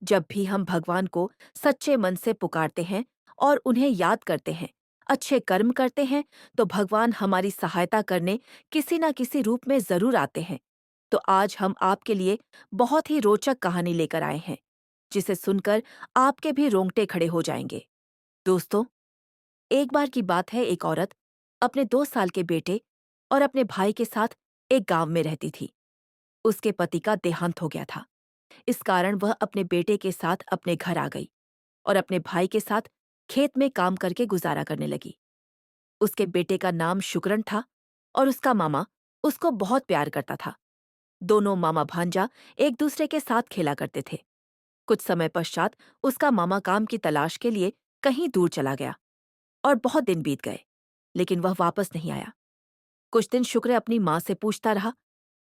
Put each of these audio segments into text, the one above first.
जब भी हम भगवान को सच्चे मन से पुकारते हैं और उन्हें याद करते हैं, अच्छे कर्म करते हैं, तो भगवान हमारी सहायता करने किसी न किसी रूप में जरूर आते हैं। तो आज हम आपके लिए बहुत ही रोचक कहानी लेकर आए हैं, जिसे सुनकर आपके भी रोंगटे खड़े हो जाएंगे। दोस्तों, एक बार की बात है, एक औरत अपने 2 साल के बेटे और अपने भाई के साथ एक गांव में रहती थी। उसके पति का देहांत हो गया था। इस कारण वह अपने बेटे के साथ अपने घर आ गई और अपने भाई के साथ खेत में काम करके गुजारा करने लगी। उसके बेटे का नाम शुक्रन था और उसका मामा उसको बहुत प्यार करता था। दोनों मामा भांजा एक दूसरे के साथ खेला करते थे। कुछ समय पश्चात उसका मामा काम की तलाश के लिए कहीं दूर चला गया और बहुत दिन बीत गए, लेकिन वह वापस नहीं आया। कुछ दिन शुक्र अपनी माँ से पूछता रहा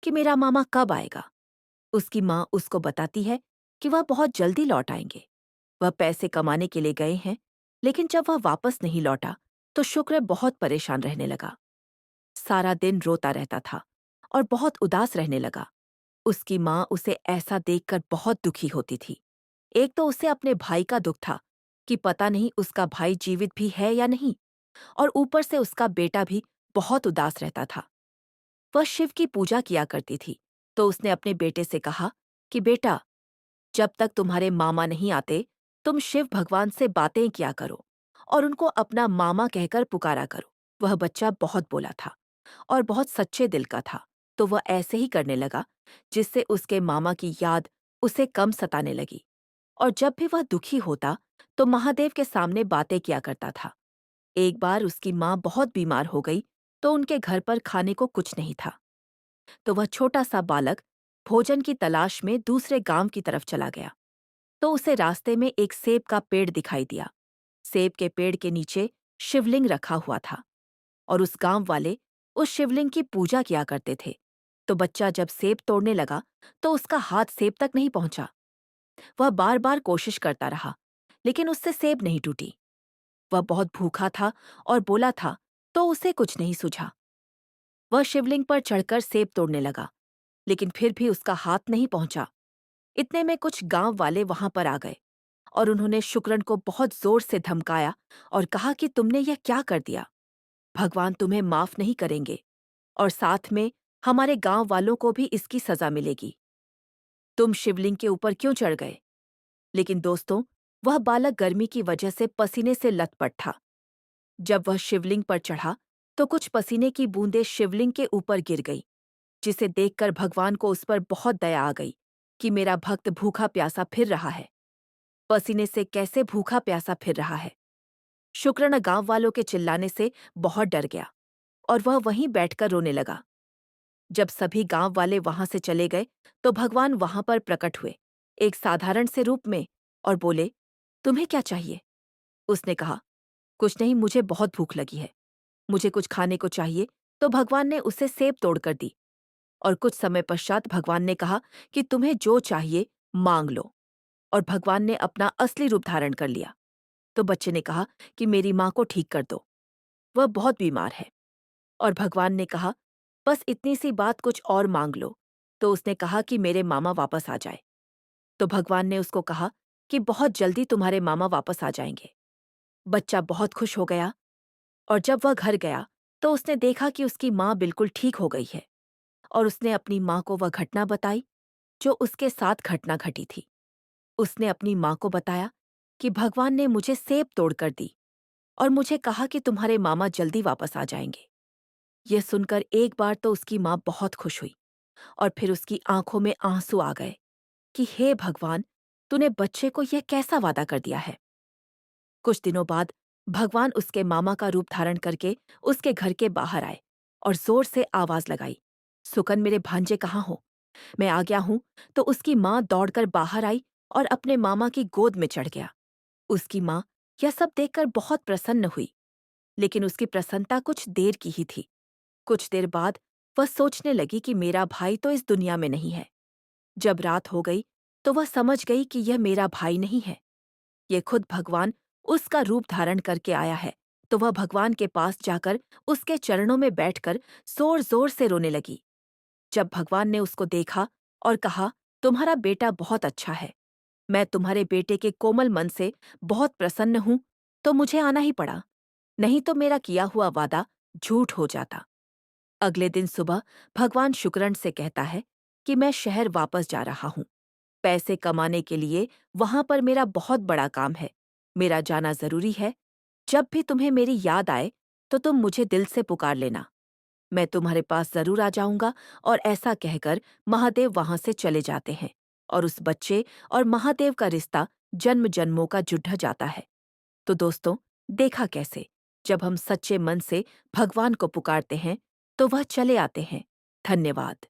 कि मेरा मामा कब आएगा। उसकी माँ उसको बताती है कि वह बहुत जल्दी लौट आएंगे। वह पैसे कमाने के लिए गए हैं। लेकिन जब वह वापस नहीं लौटा तो शुक्र बहुत परेशान रहने लगा। सारा दिन रोता रहता था और बहुत उदास रहने लगा। उसकी माँ उसे ऐसा देखकर बहुत दुखी होती थी। एक तो उसे अपने भाई का दुख था कि पता नहीं उसका भाई जीवित भी है या नहीं, और ऊपर से उसका बेटा भी बहुत उदास रहता था। वह शिव की पूजा किया करती थी, तो उसने अपने बेटे से कहा कि बेटा, जब तक तुम्हारे मामा नहीं आते, तुम शिव भगवान से बातें किया करो और उनको अपना मामा कहकर पुकारा करो। वह बच्चा बहुत बोला था और बहुत सच्चे दिल का था, तो वह ऐसे ही करने लगा, जिससे उसके मामा की याद उसे कम सताने लगी। और जब भी वह दुखी होता, तो महादेव के सामने बातें किया करता था। एक बार उसकी माँ बहुत बीमार हो गई, तो उनके घर पर खाने को कुछ नहीं था। तो वह छोटा सा बालक भोजन की तलाश में दूसरे गांव की तरफ चला गया। तो उसे रास्ते में एक सेब का पेड़ दिखाई दिया। सेब के पेड़ के नीचे शिवलिंग रखा हुआ था और उस गांव वाले उस शिवलिंग की पूजा किया करते थे। तो बच्चा जब सेब तोड़ने लगा, तो उसका हाथ सेब तक नहीं पहुंचा। वह बार बार कोशिश करता रहा, लेकिन उससे सेब नहीं टूटी। वह बहुत भूखा था और बोला था, तो उसे कुछ नहीं सूझा। वह शिवलिंग पर चढ़कर सेब तोड़ने लगा, लेकिन फिर भी उसका हाथ नहीं पहुंचा। इतने में कुछ गांव वाले वहां पर आ गए और उन्होंने शुक्रन को बहुत जोर से धमकाया और कहा कि तुमने यह क्या कर दिया। भगवान तुम्हें माफ नहीं करेंगे और साथ में हमारे गांव वालों को भी इसकी सजा मिलेगी। तुम शिवलिंग के ऊपर क्यों चढ़ गए? लेकिन दोस्तों, वह बालक गर्मी की वजह से पसीने से लथपथ था। जब वह शिवलिंग पर चढ़ा, तो कुछ पसीने की बूंदें शिवलिंग के ऊपर गिर गई, जिसे देखकर भगवान को उस पर बहुत दया आ गई कि मेरा भक्त भूखा प्यासा फिर रहा है। पसीने से कैसे भूखा प्यासा फिर रहा है? शुक्र गांव वालों के चिल्लाने से बहुत डर गया और वह वहीं बैठकर रोने लगा। जब सभी गांव वाले वहां से चले गए, तो भगवान वहां पर प्रकट हुए, एक साधारण से रूप में, और बोले, तुम्हें क्या चाहिए? उसने कहा, कुछ नहीं, मुझे बहुत भूख लगी है, मुझे कुछ खाने को चाहिए। तो भगवान ने उसे सेब तोड़कर दी और कुछ समय पश्चात भगवान ने कहा कि तुम्हें जो चाहिए मांग लो। और भगवान ने अपना असली रूप धारण कर लिया। तो बच्चे ने कहा कि मेरी माँ को ठीक कर दो, वह बहुत बीमार है। और भगवान ने कहा, बस इतनी सी बात, कुछ और मांग लो। तो उसने कहा कि मेरे मामा वापस आ जाए। तो भगवान ने उसको कहा कि बहुत जल्दी तुम्हारे मामा वापस आ जाएंगे। बच्चा बहुत खुश हो गया और जब वह घर गया, तो उसने देखा कि उसकी माँ बिल्कुल ठीक हो गई है और उसने अपनी माँ को वह घटना बताई जो उसके साथ घटना घटी थी। उसने अपनी माँ को बताया कि भगवान ने मुझे सेब तोड़कर दी और मुझे कहा कि तुम्हारे मामा जल्दी वापस आ जाएंगे। यह सुनकर एक बार तो उसकी माँ बहुत खुश हुई और फिर उसकी आंखों में आंसू आ गए कि हे भगवान, तूने बच्चे को यह कैसा वादा कर दिया है। कुछ दिनों बाद भगवान उसके मामा का रूप धारण करके उसके घर के बाहर आए और जोर से आवाज लगाई, सुकन, मेरे भांजे कहाँ हो? मैं आ गया हूं। तो उसकी माँ दौड़कर बाहर आई और अपने मामा की गोद में चढ़ गया। उसकी माँ यह सब देखकर बहुत प्रसन्न हुई, लेकिन उसकी प्रसन्नता कुछ देर की ही थी। कुछ देर बाद वह सोचने लगी कि मेरा भाई तो इस दुनिया में नहीं है। जब रात हो गई, तो वह समझ गई कि यह मेरा भाई नहीं है, ये खुद भगवान उसका रूप धारण करके आया है। तो वह भगवान के पास जाकर उसके चरणों में बैठकर जोर जोर से रोने लगी। जब भगवान ने उसको देखा और कहा, तुम्हारा बेटा बहुत अच्छा है, मैं तुम्हारे बेटे के कोमल मन से बहुत प्रसन्न हूँ, तो मुझे आना ही पड़ा, नहीं तो मेरा किया हुआ वादा झूठ हो जाता। अगले दिन सुबह भगवान शुक्रण से कहता है कि मैं शहर वापस जा रहा हूँ। पैसे कमाने के लिए वहां पर मेरा बहुत बड़ा काम है। मेरा जाना जरूरी है। जब भी तुम्हें मेरी याद आए, तो तुम मुझे दिल से पुकार लेना। मैं तुम्हारे पास जरूर आ जाऊंगा। और ऐसा कहकर महादेव वहां से चले जाते हैं और उस बच्चे और महादेव का रिश्ता जन्म जन्मों का जुड़ जाता है। तो दोस्तों, देखा कैसे जब हम सच्चे मन से भगवान को पुकारते हैं तो वह चले आते हैं। धन्यवाद।